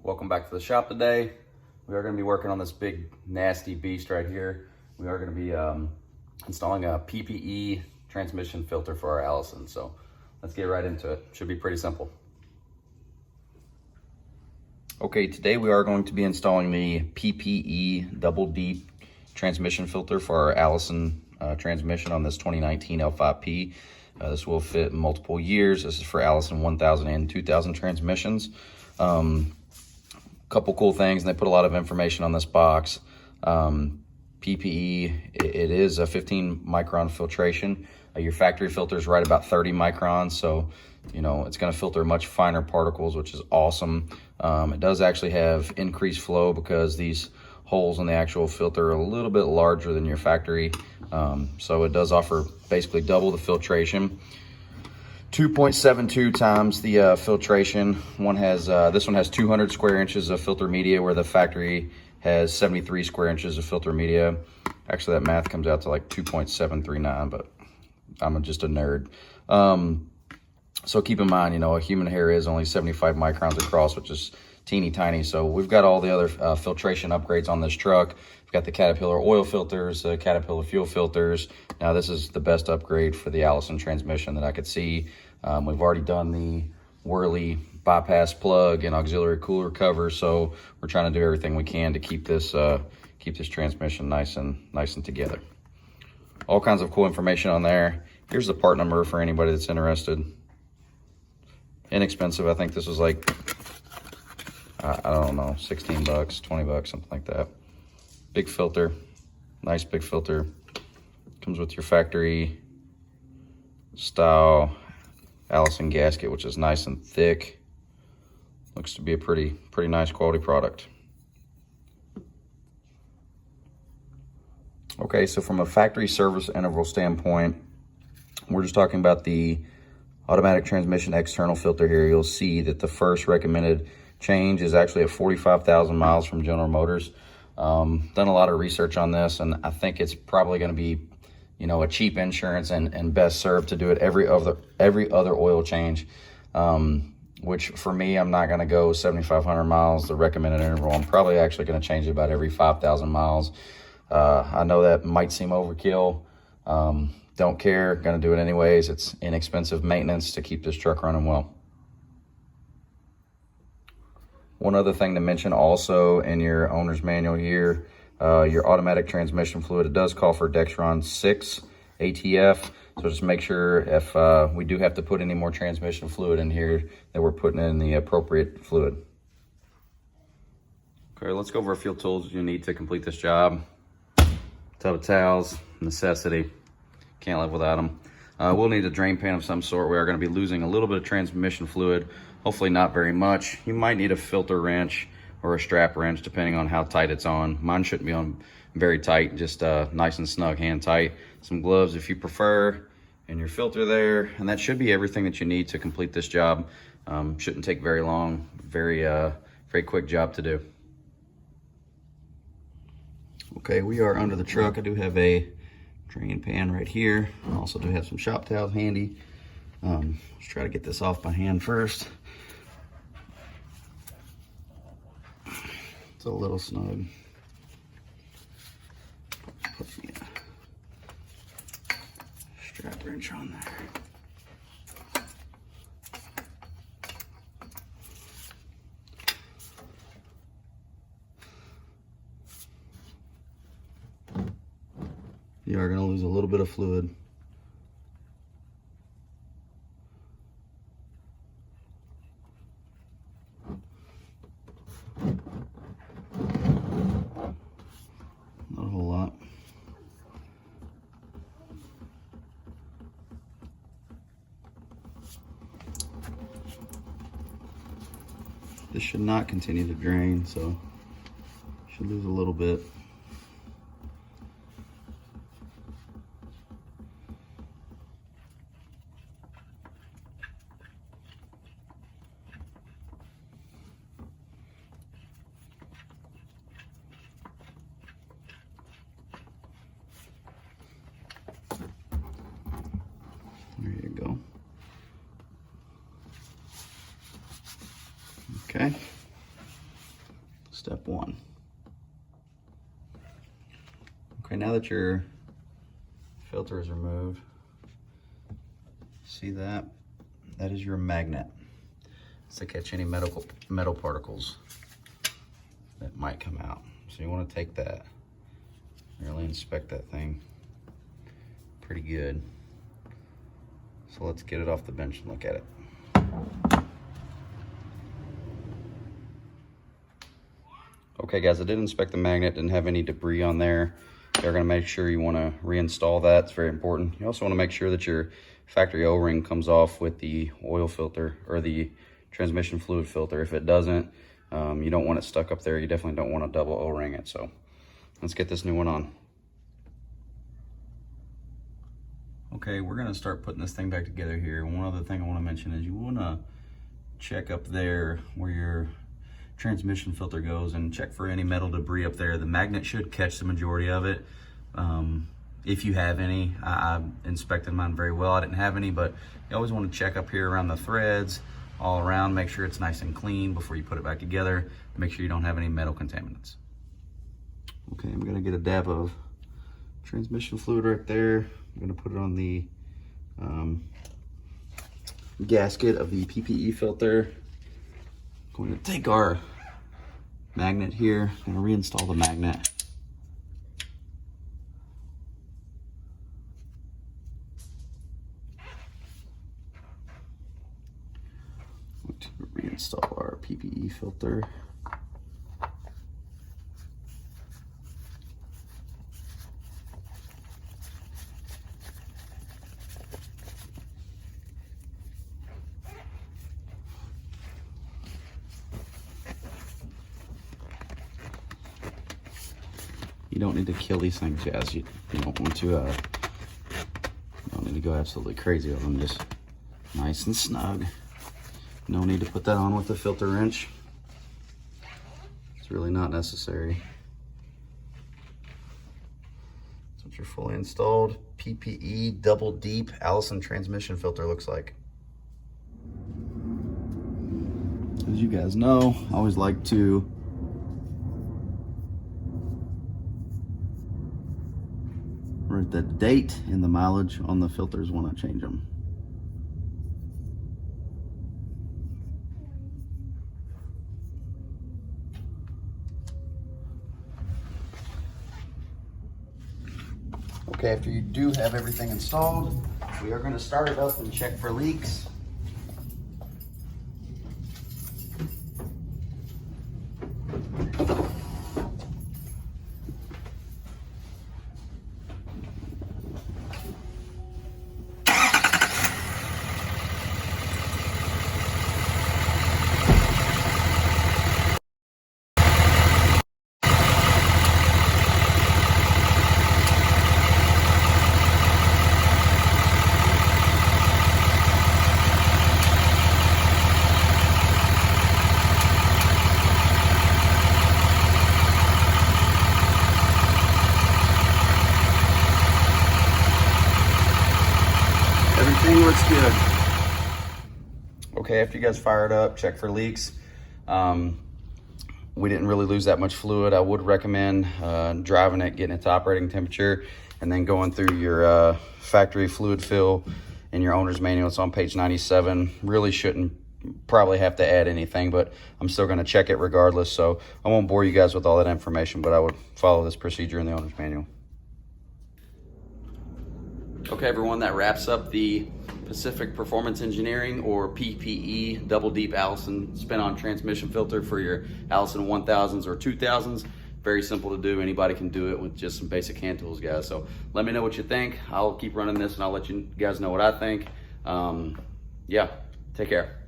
Welcome back to the shop today. We are going to be working on this big nasty beast right here. We are going to be installing a PPE transmission filter for our Allison. So let's get right into it. Should be pretty simple. Okay, today we are going to be installing the PPE double deep transmission filter for our Allison transmission on this 2019 L5P. This will fit multiple years. This is for Allison 1000 and 2000 transmissions. Couple cool things, and they put a lot of information on this box. PPE, it is a 15 micron filtration. Your factory filter is right about 30 microns, so you know it's going to filter much finer particles, which is awesome. It does actually have increased flow because these holes in the actual filter are a little bit larger than your factory, so it does offer basically double the filtration. 2.72 times the filtration. This one has 200 square inches of filter media, where the factory has 73 square inches of filter media. Actually, that math comes out to like 2.739, but I'm just a nerd. So keep in mind, you know, a human hair is only 75 microns across, which is teeny tiny. So we've got all the other filtration upgrades on this truck. We've got the Caterpillar oil filters, the Caterpillar fuel filters. Now this is the best upgrade for the Allison transmission that I could see. We've already done the Whirly bypass plug and auxiliary cooler cover, so we're trying to do everything we can to keep this transmission nice and together. All kinds of cool information on there. Here's the part number for anybody that's interested. Inexpensive. I think this was like, I don't know, 16 bucks, 20 bucks, something like that. Big filter, nice big filter. Comes with your factory style Allison gasket, which is nice and thick. Looks to be a pretty nice quality product. Okay, so from a factory service interval standpoint, we're just talking about the automatic transmission external filter here. You'll see that the first recommended change is actually at 45,000 miles from General Motors. Done a lot of research on this, and I think it's probably going to be, you know, a cheap insurance and best served to do it every other oil change. Which for me, I'm not going to go 7,500 miles, the recommended interval. I'm probably actually going to change it about every 5,000 miles. I know that might seem overkill. Don't care, going to do it anyways. It's inexpensive maintenance to keep this truck running well. One other thing to mention also in your owner's manual here, your automatic transmission fluid, it does call for Dexron 6 ATF. So just make sure if we do have to put any more transmission fluid in here, that we're putting in the appropriate fluid. Okay, let's go over a few tools you need to complete this job. Tub of towels, necessity. Can't live without them. We'll need a drain pan of some sort. We are going to be losing a little bit of transmission fluid, hopefully not very much. You might need a filter wrench or a strap wrench depending on how tight it's on. Mine shouldn't be on very tight, just nice and snug, hand tight. Some gloves if you prefer, and your filter there, and that should be everything that you need to complete this job. Shouldn't take very long, very quick job to do. Okay, we are under the truck. I do have a drain pan right here. I also do have some shop towels handy. Let's try to get this off by hand first. It's a little snug. Put the strap wrench on there. You are going to lose a little bit of fluid. Not a whole lot. This should not continue to drain, so should lose a little bit. There you go. Okay. step one. Okay, now that your filter is removed, see that? That is your magnet. It's to catch any metal particles that might come out. So you want to take that, really inspect that thing pretty good. So let's get it off the bench and look at it. Okay guys, I did inspect the magnet, didn't have any debris on there. You're gonna make sure you wanna reinstall that, it's very important. You also wanna make sure that your factory O-ring comes off with the oil filter or the transmission fluid filter. If it doesn't, you don't want it stuck up there. You definitely don't wanna double O-ring it. So let's get this new one on. Okay, we're gonna start putting this thing back together here. One other thing I wanna mention is you wanna check up there where your transmission filter goes and check for any metal debris up there. The magnet should catch the majority of it. If you have any, I inspected mine very well. I didn't have any, but you always want to check up here around the threads, all around, make sure it's nice and clean before you put it back together. Make sure you don't have any metal contaminants. Okay, I'm gonna get a dab of transmission fluid right there. I'm gonna put it on the gasket of the PPE filter. I'm going to take our magnet here and reinstall the magnet. I'm going to reinstall our PPE filter. You don't need to kill these things, Jazz. You don't want to, you don't need to go absolutely crazy with them. Just nice and snug. No need to put that on with a filter wrench. It's really not necessary. That's what your fully installed PPE double deep Allison transmission filter looks like. As you guys know, I always like to write the date and the mileage on the filters when I change them. Okay, after you do have everything installed, we are going to start it up and check for leaks. Everything looks good. Okay, after you guys fire it up, check for leaks. We didn't really lose that much fluid. I would recommend driving it, getting it to operating temperature, and then going through your factory fluid fill in your owner's manual. It's on page 97. Really shouldn't probably have to add anything, but I'm still gonna check it regardless. So I won't bore you guys with all that information, but I would follow this procedure in the owner's manual. Okay, everyone, that wraps up the Pacific Performance Engineering, or PPE, double deep Allison spin-on transmission filter for your Allison 1000s or 2000s. Very simple to do. Anybody can do it with just some basic hand tools, guys. So let me know what you think. I'll keep running this and I'll let you guys know what I think. Yeah, take care.